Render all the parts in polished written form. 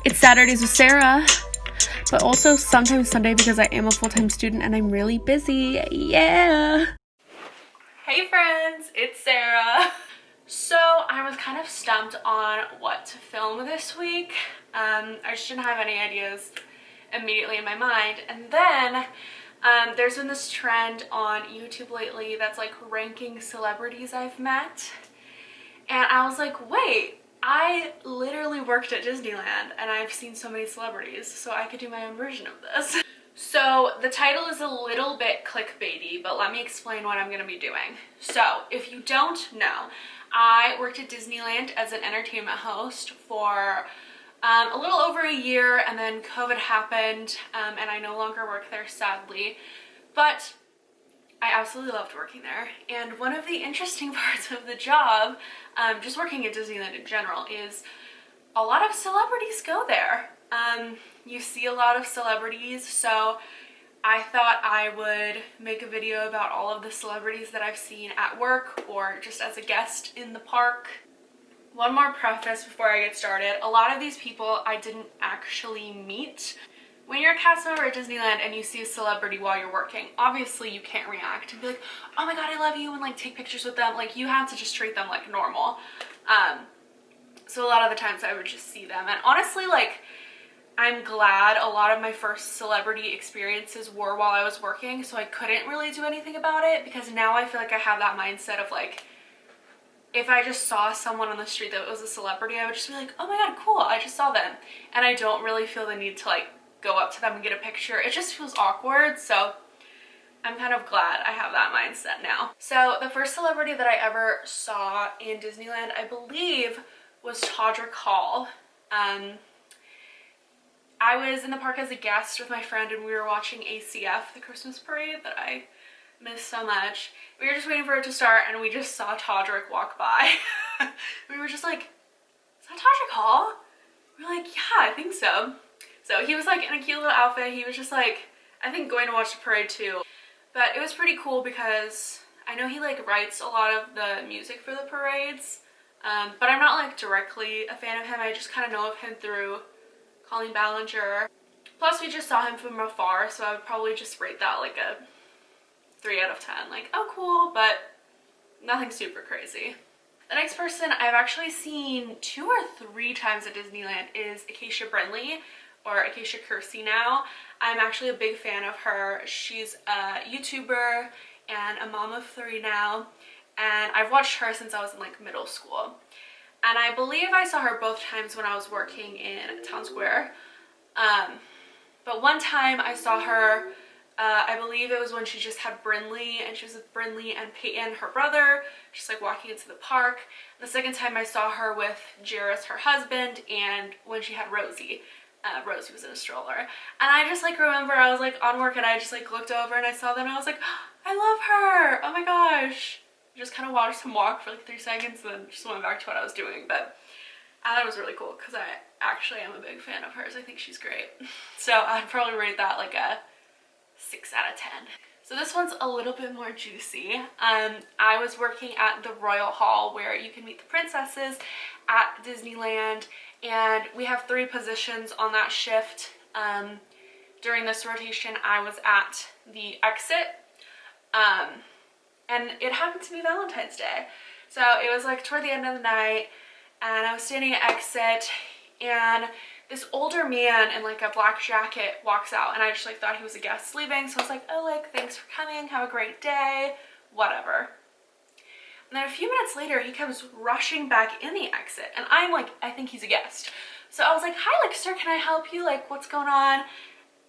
It's Saturdays with Sarah, but also sometimes Sunday because I am a full-time student and I'm really busy. Yeah. Hey friends, it's Sarah. So I was kind of stumped on what to film this week. I just didn't have any ideas immediately in my mind, and then there's been this trend on YouTube lately that's like ranking celebrities I've met, and I was like, wait, I literally worked at Disneyland and I've seen so many celebrities, so I could do my own version of this. So the title is a little bit clickbaity, but let me explain what I'm going to be doing. So if you don't know, I worked at Disneyland as an entertainment host for a little over a year, and then COVID happened and I no longer work there, sadly, but I absolutely loved working there. And one of the interesting parts of the job, just working at Disneyland in general, is a lot of celebrities go there. You see a lot of celebrities, so I thought I would make a video about all of the celebrities that I've seen at work or just as a guest in the park. One more preface before I get started. A lot of these people I didn't actually meet. When you're a cast member at Disneyland and you see a celebrity while you're working, obviously you can't react and be like, oh my god, I love you, and like take pictures with them. Like, you have to just treat them like normal. So a lot of the times I would just see them, and honestly, like, I'm glad a lot of my first celebrity experiences were while I was working, so I couldn't really do anything about it, because now I feel like I have that mindset of like, if I just saw someone on the street that was a celebrity, I would just be like, oh my god, cool, I just saw them. And I don't really feel the need to like go up to them and get a picture. It just feels awkward, so I'm kind of glad I have that mindset now. So the first celebrity that I ever saw in Disneyland, I believe, was Todrick Hall. I was in the park as a guest with my friend and we were watching ACF, the Christmas parade that I miss so much. We were just waiting for it to start and we just saw Todrick walk by. We were just like, is that Todrick Hall? We were like, yeah, I think so. So he was like in a cute little outfit. He was just like, I think, going to watch the parade too. But it was pretty cool because I know he like writes a lot of the music for the parades, but I'm not like directly a fan of him. I just kind of know of him through Colleen Ballinger. Plus we just saw him from afar, so I would probably just rate that like a 3 out of 10. Like, oh cool, but nothing super crazy. The next person I've actually seen 2 or 3 times at Disneyland is Acacia Brinley, or Acacia Kersey now. I'm actually a big fan of her. She's a YouTuber and a mom of 3 now, and I've watched her since I was in like middle school. And I believe I saw her both times when I was working in Town Square. But one time I saw her, I believe it was when she just had Brinley, and she was with Brinley and Peyton, her brother, just like walking into the park. The second time I saw her with Jairus, her husband, and when she had Rosie. Rosie was in a stroller. And I just like remember I was like on work and I just like looked over and I saw them and I was like, oh, I love her! Oh my gosh! Just kind of watched him walk for like 3 seconds and then just went back to what I was doing. But I thought it was really cool because I actually am a big fan of hers. I think she's great. So I'd probably rate that like a 6 out of 10. So this one's a little bit more juicy. I was working at the Royal Hall where you can meet the princesses at Disneyland, and we have 3 positions on that shift. During this rotation I was at the exit, and it happened to be Valentine's Day. So it was like toward the end of the night and I was standing at exit and this older man in like a black jacket walks out, and I just like thought he was a guest leaving, so I was like, oh, like, thanks for coming, have a great day, whatever. And then a few minutes later he comes rushing back in the exit and I'm like, I think he's a guest. So I was like, hi, like, sir, can I help you? Like, what's going on?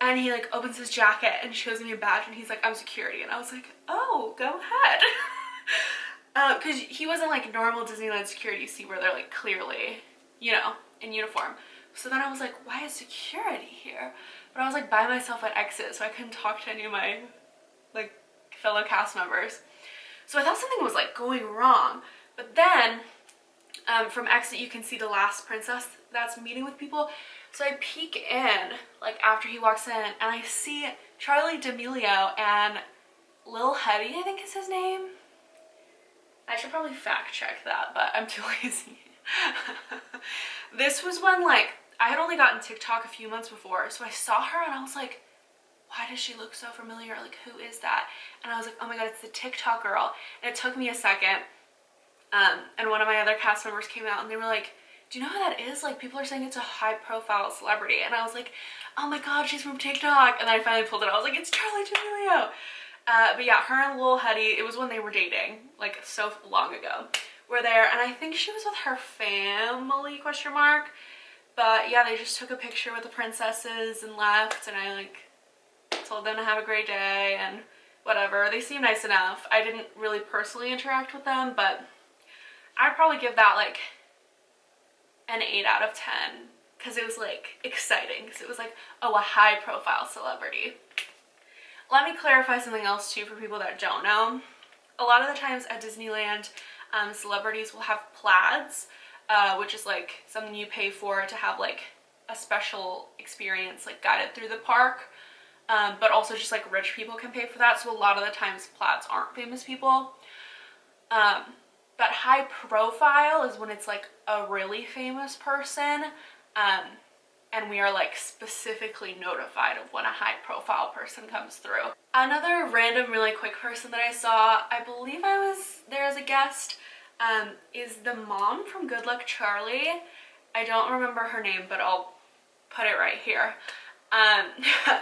And he like opens his jacket and shows me a badge and he's like, I'm security. And I was like, oh, go ahead. Because he wasn't like normal Disneyland security, you see, where they're like clearly, you know, in uniform. So then I was like, why is security here? But I was like by myself at exit, so I couldn't talk to any of my like fellow cast members. So I thought something was like going wrong. But then from exit you can see the last princess that's meeting with people. So I peek in like after he walks in and I see Charlie D'Amelio and Lil Huddy, I think is his name. I should probably fact check that, but I'm too lazy. This was when like I had only gotten TikTok a few months before, so I saw her and I was like, why does she look so familiar? Like, who is that? And I was like, oh my god, it's the TikTok girl. And it took me a second. And one of my other cast members came out and they were like, do you know who that is? Like, people are saying it's a high profile celebrity. And I was like, oh my god, she's from TikTok. And then I finally pulled it out. I was like, it's Charlie D'Amelio. But yeah, her and Lil Huddy, it was when they were dating, like so long ago, were there. And I think she was with her family, question mark. But yeah, they just took a picture with the princesses and left. And I like told them to have a great day and whatever. They seem nice enough. I didn't really personally interact with them, but I'd probably give that like an 8 out of 10 because it was like exciting, because it was like, oh, a high profile celebrity. Let me clarify something else too for people that don't know. A lot of the times at Disneyland, celebrities will have plaids, which is like something you pay for to have like a special experience like guided through the park. But also just like rich people can pay for that. So a lot of the times plaids aren't famous people. But high profile is when it's like a really famous person. And we are like specifically notified of when a high profile person comes through. Another random really quick person that I saw, I believe I was there as a guest, is the mom from Good Luck Charlie. I don't remember her name, but I'll put it right here.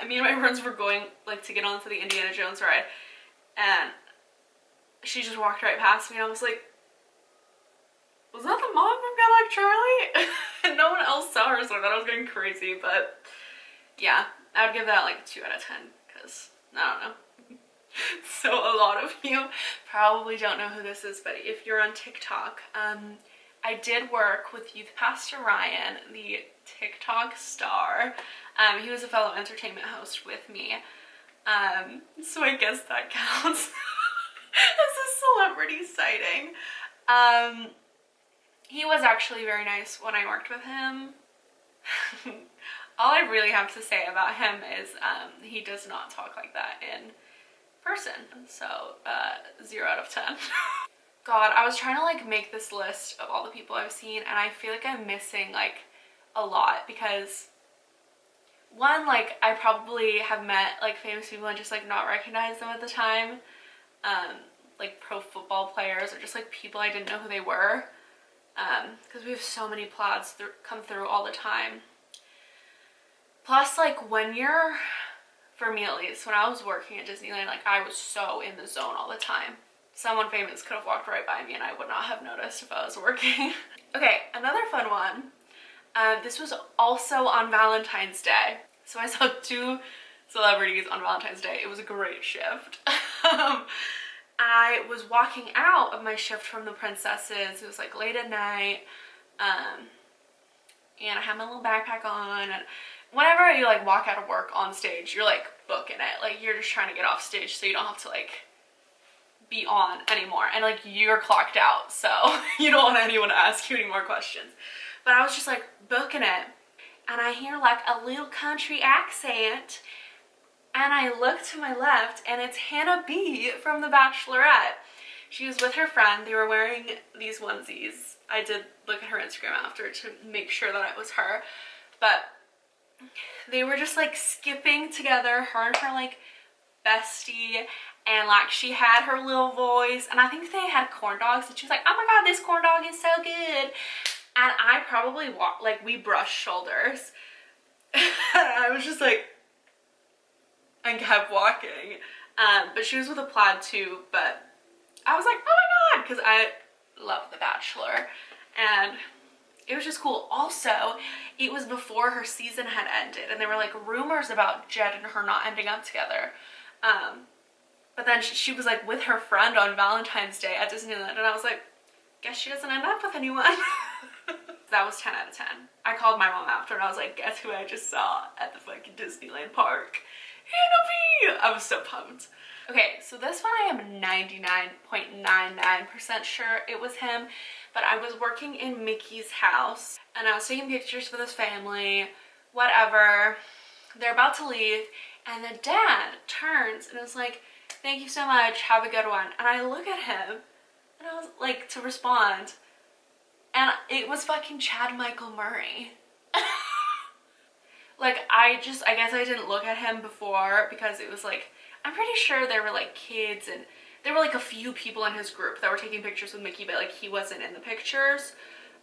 Me and my friends were going like to get onto the Indiana Jones ride, and she just walked right past me and I was like, was that the mom from Good Luck Charlie? And no one else saw her, so I thought I was going crazy. But yeah, I would give that like a 2 out of 10 because I don't know. So a lot of you probably don't know who this is, but if you're on TikTok, I did work with Youthpastorryan, the TikTok star. He was a fellow entertainment host with me. So I guess that counts as a celebrity sighting. He was actually very nice when I worked with him. All I really have to say about him is he does not talk like that in person. So 0 out of 10. God, I was trying to like make this list of all the people I've seen, and I feel like I'm missing like a lot because one, like I probably have met like famous people and just like not recognized them at the time. Like pro football players or just like people I didn't know who they were. Because we have so many plaids come through all the time. Plus, like when you're, for me at least, when I was working at Disneyland, like I was so in the zone all the time. Someone famous could have walked right by me and I would not have noticed if I was working. Okay, another fun one. This was also on Valentine's Day. So I saw 2 celebrities on Valentine's Day. It was a great shift. I was walking out of my shift from the princesses. It was like late at night. And I had my little backpack on. And whenever you like walk out of work on stage, you're like booking it. Like you're just trying to get off stage so you don't have to like be on anymore. And like you're clocked out. So you don't want anyone to ask you any more questions. But I was just like booking it. And I hear like a little country accent. And I look to my left and it's Hannah B from The Bachelorette. She was with her friend. They were wearing these onesies. I did look at her Instagram after to make sure that it was her. But they were just like skipping together, her and her like bestie. And like she had her little voice. And I think they had corn dogs. And she was like, oh my god, this corn dog is so good. And I probably walked, like we brushed shoulders. And I was just like, and kept walking. But she was with a plaid too, but I was like, oh my god, because I love The Bachelor. And it was just cool. Also, it was before her season had ended, and there were like rumors about Jed and her not ending up together. But then she was like with her friend on Valentine's Day at Disneyland, and I was like, guess she doesn't end up with anyone. That was 10 out of 10. I called my mom after and I was like, guess who I just saw at the fucking Disneyland park? Hannah B! I was so pumped. Okay, so this one I am 99.99% sure it was him, but I was working in Mickey's house and I was taking pictures for this family, whatever. They're about to leave and the dad turns and is like, thank you so much, have a good one. And I look at him and I was like, to respond, and it was fucking Chad Michael Murray. I guess I didn't look at him before because it was like, I'm pretty sure there were like kids and there were like a few people in his group that were taking pictures with Mickey, but like he wasn't in the pictures.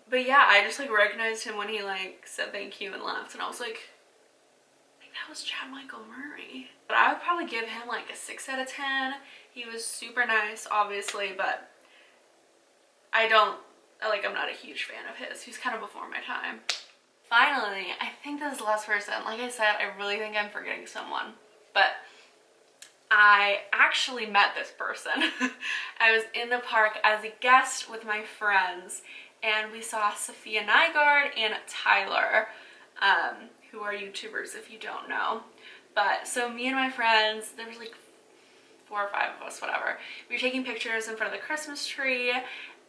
But yeah, I just like recognized him when he like said thank you and left, and I was like that was Chad Michael Murray. But I would probably give him like a 6 out of 10. He was super nice, obviously, but I'm not a huge fan of his. He's kind of before my time. Finally, I think this is the last person. Like I said, I really think I'm forgetting someone, but I actually met this person. I was in the park as a guest with my friends, and we saw Sophia Nygaard and Tyler, who are YouTubers if you don't know. But so me and my friends, there was like 4 or 5 of us, whatever. We were taking pictures in front of the Christmas tree,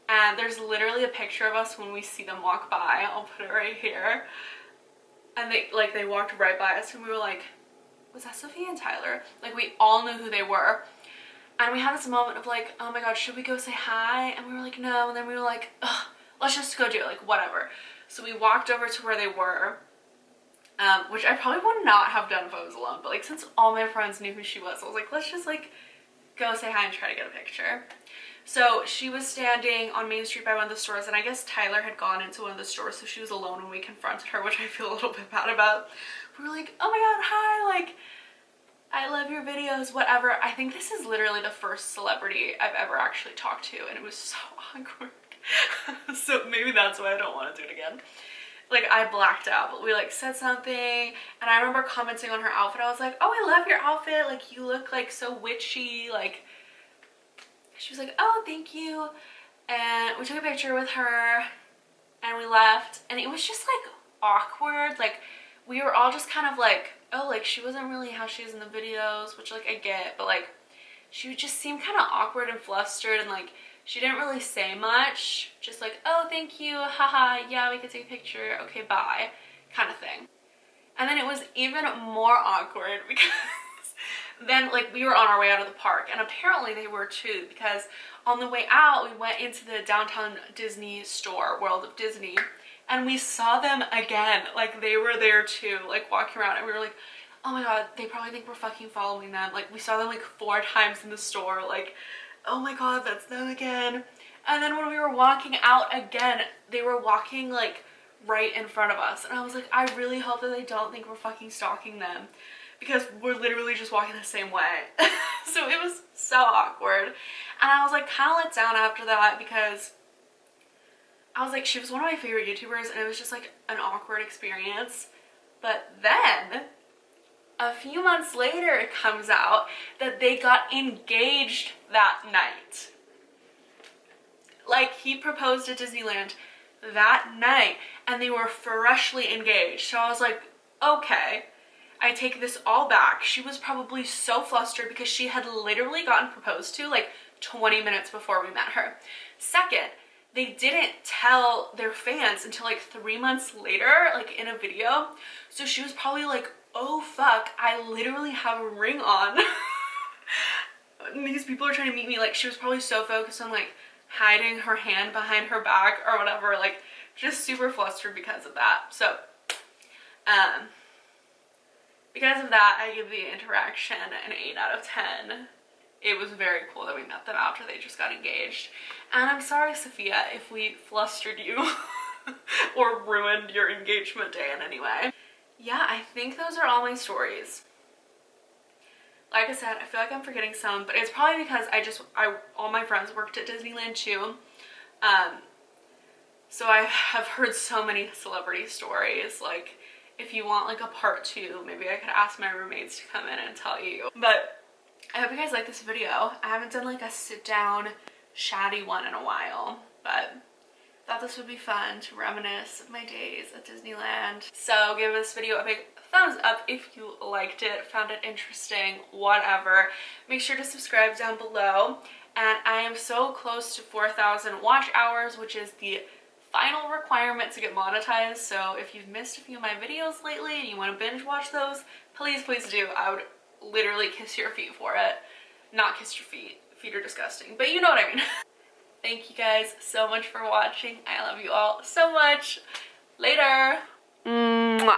and there's literally a picture of us when we see them walk by. I'll put it right here. And they walked right by us, and we were like, was that Sophia and Tyler? Like, we all knew who they were. And we had this moment of like, oh my god, should we go say hi? And we were like, no. And then we were like, ugh, let's just go do it, like whatever. So we walked over to where they were, which I probably would not have done if I was alone, but like since all my friends knew who she was, I was like, let's just like go say hi and try to get a picture. So she was standing on Main Street by one of the stores, and I guess Tyler had gone into one of the stores, so she was alone when we confronted her, which I feel a little bit bad about. We were like, oh my god, hi, like, I love your videos, whatever. I think this is literally the first celebrity I've ever actually talked to, and it was so awkward. So maybe that's why I don't want to do it again. Like, I blacked out, but we like said something, and I remember commenting on her outfit. I was like, oh, I love your outfit, like you look like so witchy, like. She was like, oh, thank you. And we took a picture with her and we left, and it was just like awkward. Like, we were all just kind of like, oh, like she wasn't really how she is in the videos, which like I get, but like she would just seem kind of awkward and flustered, and like she didn't really say much, just like, oh, thank you, haha, yeah, we could take a picture, okay, bye, kind of thing. And then it was even more awkward because then like we were on our way out of the park, and apparently they were too, because on the way out we went into the downtown Disney store, World of Disney, and we saw them again. Like, they were there too, like walking around, and we were like, oh my god, they probably think we're fucking following them. Like, we saw them like 4 times in the store, like, oh my god, that's them again. And then when we were walking out again, they were walking like right in front of us, and I was like, I really hope that they don't think we're fucking stalking them, because we're literally just walking the same way. So it was so awkward, and I was like kind of let down after that, because I was like, she was one of my favorite YouTubers, and it was just like an awkward experience. But then a few months later it comes out that they got engaged that night. Like, he proposed at Disneyland that night, and they were freshly engaged. So I was like, okay, I take this all back. She was probably so flustered because she had literally gotten proposed to like 20 minutes before we met her. Second, they didn't tell their fans until like 3 months later, like in a video. So she was probably like, oh fuck, I literally have a ring on. These people are trying to meet me. Like, she was probably so focused on like hiding her hand behind her back or whatever, like just super flustered because of that. So because of that, I give the interaction an 8 out of 10. It was very cool that we met them after they just got engaged. And I'm sorry, Safiya, if we flustered you or ruined your engagement day in any way. Yeah, I think those are all my stories. Like I said, I feel like I'm forgetting some, but it's probably because all my friends worked at Disneyland too. So I have heard so many celebrity stories. Like, if you want like a part 2, maybe I could ask my roommates to come in and tell you. But I hope you guys like this video. I haven't done like a sit down chatty one in a while, but thought this would be fun to reminisce of my days at Disneyland. So give this video a big thumbs up if you liked it, found it interesting, whatever. Make sure to subscribe down below. And I am so close to 4,000 watch hours, which is the final requirement to get monetized. So if you've missed a few of my videos lately and you want to binge watch those, please do. I would literally kiss your feet for it. Not kiss your feet. Feet are disgusting, but you know what I mean. Thank you guys so much for watching. I love you all so much. Later. Mwah.